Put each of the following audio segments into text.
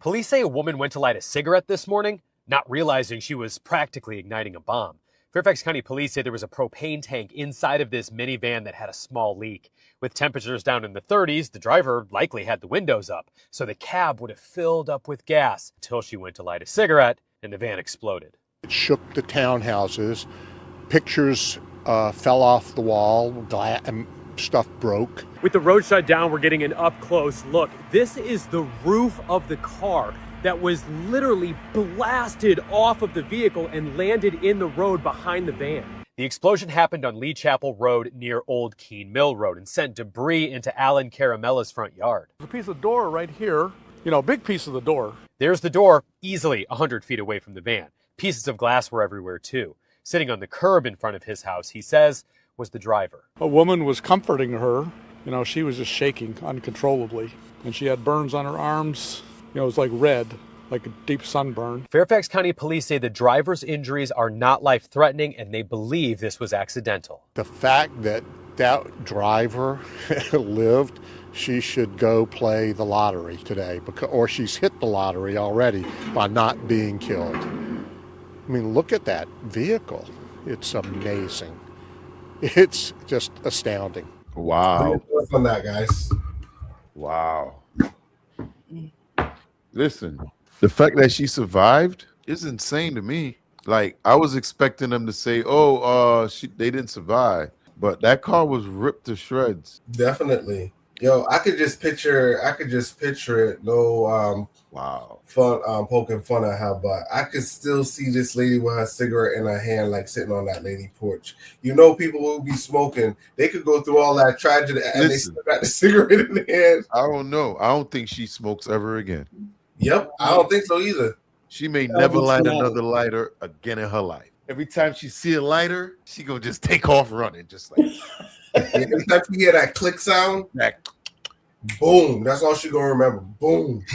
Police say a woman went to light a cigarette this morning, not realizing she was practically igniting a bomb. Fairfax County police say there was a propane tank inside of this minivan that had a small leak. With temperatures down in the 30s, the driver likely had the windows up, so the cab would have filled up with gas until she went to light a cigarette and the van exploded. It shook the townhouses. Pictures fell off the wall, and stuff broke. With the road shut down, we're getting an up-close look. This is the roof of the car that was literally blasted off of the vehicle and landed in the road behind the van. The explosion happened on Lee Chapel Road near Old Keene Mill Road and sent debris into Alan Caramella's front yard. There's a piece of door right here, big piece of the door. There's the door, easily 100 feet away from the van. Pieces of glass were everywhere too. Sitting on the curb in front of his house, he says, was the driver. A woman was comforting her. She was just shaking uncontrollably. And she had burns on her arms. It was like red, like a deep sunburn. Fairfax County police say the driver's injuries are not life-threatening and they believe this was accidental. The fact that that driver lived, she should go play the lottery today, or she's hit the lottery already by not being killed. I mean, look at that vehicle. It's amazing. It's just astounding. Wow. What's on that, guys? Wow. Listen, the fact that she survived is insane to me. Like, I was expecting them to say, they didn't survive. But that car was ripped to shreds. Definitely. Yo, I could just picture it. No Wow. fun poking fun at her, but I could still see this lady with her cigarette in her hand, like sitting on that lady porch. People will be smoking. They could go through all that tragedy and they still got the cigarette in their hand. I don't know. I don't think she smokes ever again. Yep, I don't think so either. She may never light another lighter again in her life. Every time she see a lighter, she gonna just take off running, just like. Every time you hear that click sound, boom, that's all she gonna remember. Boom.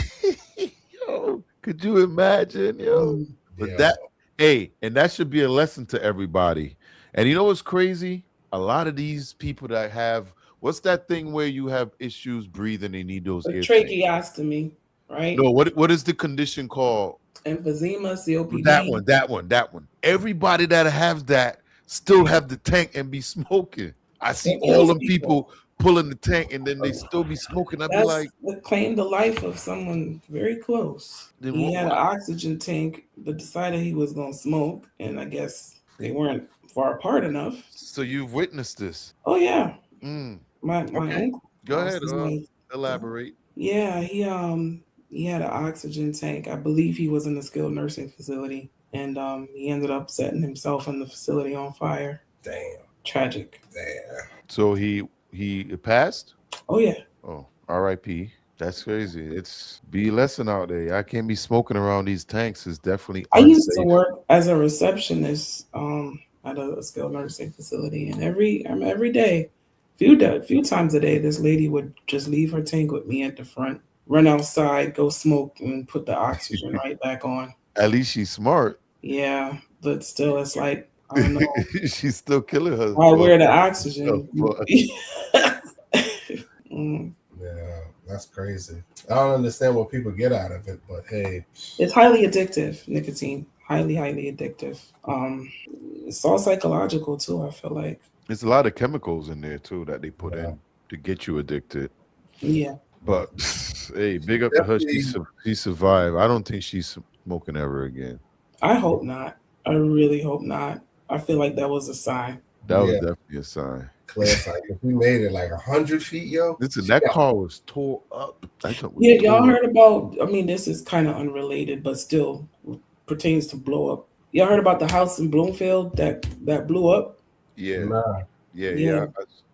Yo, could you imagine, yo? But and that should be a lesson to everybody. And you know what's crazy? A lot of these people that have, what's that thing where you have issues breathing, they need those ear tracheostomy, right? No, what is the condition called? Emphysema, COPD. That one. Everybody that has that still have the tank and be smoking. I see all them people pulling the tank and then they still be smoking. I'd be like, claimed the life of someone very close. He had an oxygen tank, but decided he was going to smoke, and I guess they weren't far apart enough. So you've witnessed this? Oh yeah. My okay. uncle. Go ahead. Elaborate. Yeah, he had an oxygen tank. I believe he was in a skilled nursing facility, and he ended up setting himself and the facility on fire. Damn. Tragic. Damn. So he passed? Oh yeah. Oh, R.I.P. That's crazy. It's be lesson out there. I can't be smoking around these tanks. It's definitely unsafe. I used to work as a receptionist at a skilled nursing facility, and every day, few times a day, this lady would just leave her tank with me at the front, run outside, go smoke, and put the oxygen right back on. At least she's smart. Yeah, but still, it's like, I don't know. She's still killing her. Why wear the oxygen? Yeah, that's crazy. I don't understand what people get out of it, but hey. It's highly addictive, nicotine. Highly, highly addictive. It's all psychological too, I feel like. There's a lot of chemicals in there too that they put in to get you addicted. Yeah. But hey, big up to her. She survived. I don't think she's smoking ever again. I hope not. I really hope not. I feel like that was a sign. That was definitely a sign. Claire's like, if we made it like 100 feet, yo. Listen, that car was tore up. Yeah, y'all heard about, this is kind of unrelated, but still pertains to blow up. Y'all heard about the house in Bloomfield that blew up? Yeah.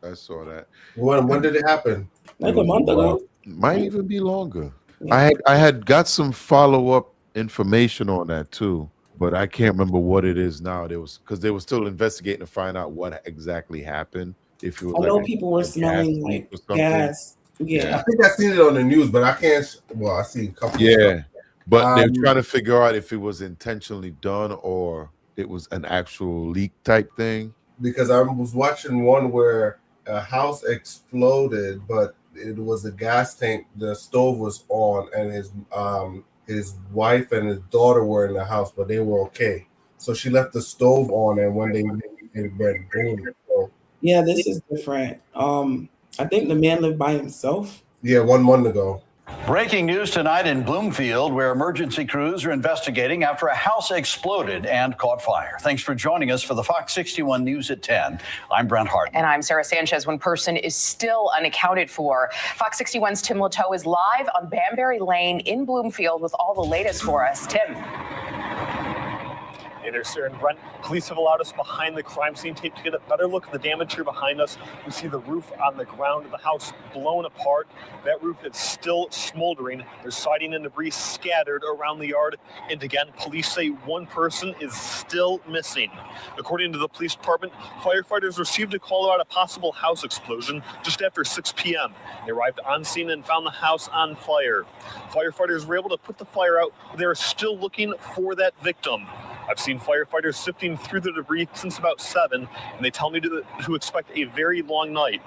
I saw that. When did it happen? Like a month ago. Might even be longer. Yeah. I had got some follow-up information on that too, but I can't remember what it is now. Because they were still investigating to find out what exactly happened. If it was, I know people were smelling like gas. Yeah, I think I seen it on the news, but I can't. Well, I see a couple. Yeah, but they're trying to figure out if it was intentionally done or it was an actual leak type thing. Because I was watching one where a house exploded, but it was a gas tank. The stove was on, and his wife and his daughter were in the house, but they were okay. So she left the stove on, and when they went boom. So, Yeah, this is different. I think the man lived by himself. yeah, 1 month ago. Breaking news tonight in Bloomfield, where emergency crews are investigating after a house exploded and caught fire. Thanks for joining us for the Fox 61 News at 10. I'm Brent Hart. And I'm Sarah Sanchez. One person is still unaccounted for. Fox 61's Tim Latow is live on Banbury Lane in Bloomfield with all the latest for us. Tim. Hey there, Sarah and Brent. Police have allowed us behind the crime scene tape to get a better look at the damage here behind us. We see the roof on the ground of the house blown apart. That roof is still smoldering. There's siding and debris scattered around the yard. And again, police say one person is still missing. According to the police department, firefighters received a call about a possible house explosion just after 6 p.m. They arrived on scene and found the house on fire. Firefighters were able to put the fire out, but they're still looking for that victim. I've seen firefighters sifting through the debris since about 7, and they tell me to expect a very long night.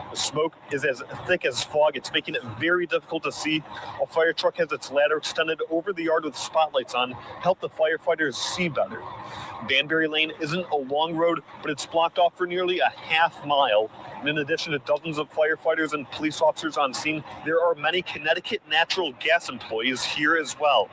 The smoke is as thick as fog. It's making it very difficult to see. A fire truck has its ladder extended over the yard with spotlights on to help the firefighters see better. Banbury Lane isn't a long road, but it's blocked off for nearly a half mile. And in addition to dozens of firefighters and police officers on scene, there are many Connecticut natural gas employees here as well.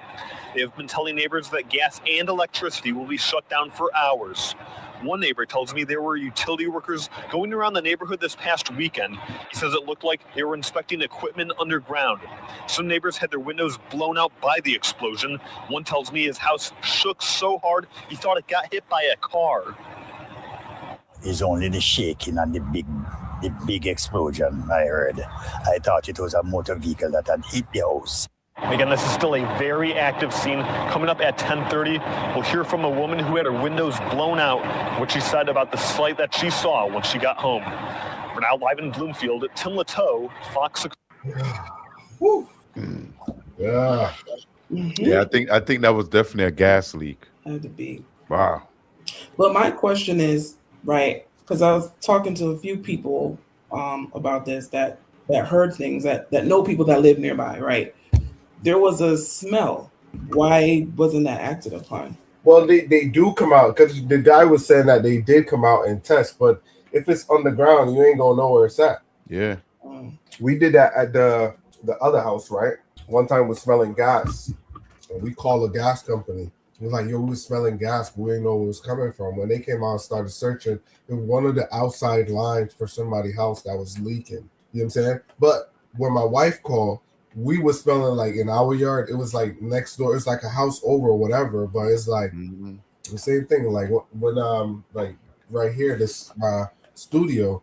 They have been telling neighbors that gas and electricity will be shut down for hours. One neighbor tells me there were utility workers going around the neighborhood this past weekend. He says it looked like they were inspecting equipment underground. Some neighbors had their windows blown out by the explosion. One tells me his house shook so hard he thought it got hit by a car. It's only the shaking and the big explosion I heard. I thought it was a motor vehicle that had hit the house. Again, this is still a very active scene. Coming up at 10:30, we'll hear from a woman who had her windows blown out, what she said about the sight that she saw when she got home. For now, live in Bloomfield, Tim Latow, Fox. Woo. Yeah. Mm-hmm. Yeah, I think that was definitely a gas leak. Had to be. Wow. But my question is, right, because I was talking to a few people about this that heard things that know people that live nearby, right? There was a smell. Why wasn't that acted upon? Well, they do come out, because the guy was saying that they did come out and test, but if it's on the ground, you ain't gonna know where it's at. Yeah. We did that at the other house, right? One time we're smelling gas, and we called a gas company. We're like, yo, we were smelling gas, but we didn't know where it was coming from. When they came out and started searching, it was one of the outside lines for somebody's house that was leaking. You know what I'm saying? But when my wife called, we were smelling like in our yard. It was like next door. It's like a house over or whatever, but it's like the same thing. Like when like right here, this my studio.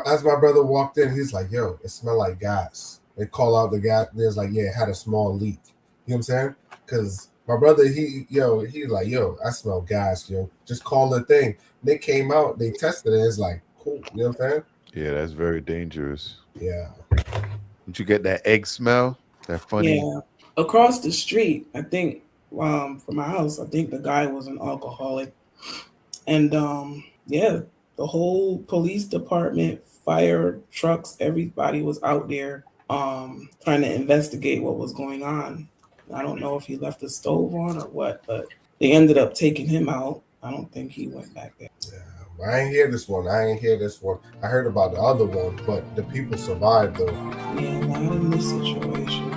As my brother walked in, he's like, "Yo, it smelled like gas." They call out the gas. There's like, yeah, it had a small leak. You know what I'm saying? Because my brother, he's like, "Yo, I smell gas. Yo, just call the thing." They came out, they tested it. It's like, cool. You know what I'm saying? Yeah, that's very dangerous. Yeah. Did you get that egg smell? That funny? Yeah. Across the street, I think from my house, I think the guy was an alcoholic. And yeah, the whole police department, fire trucks, everybody was out there trying to investigate what was going on. I don't know if he left the stove on or what, but they ended up taking him out. I don't think he went back there. Yeah. I ain't hear this one. I heard about the other one, but the people survived though. Yeah, not in this situation.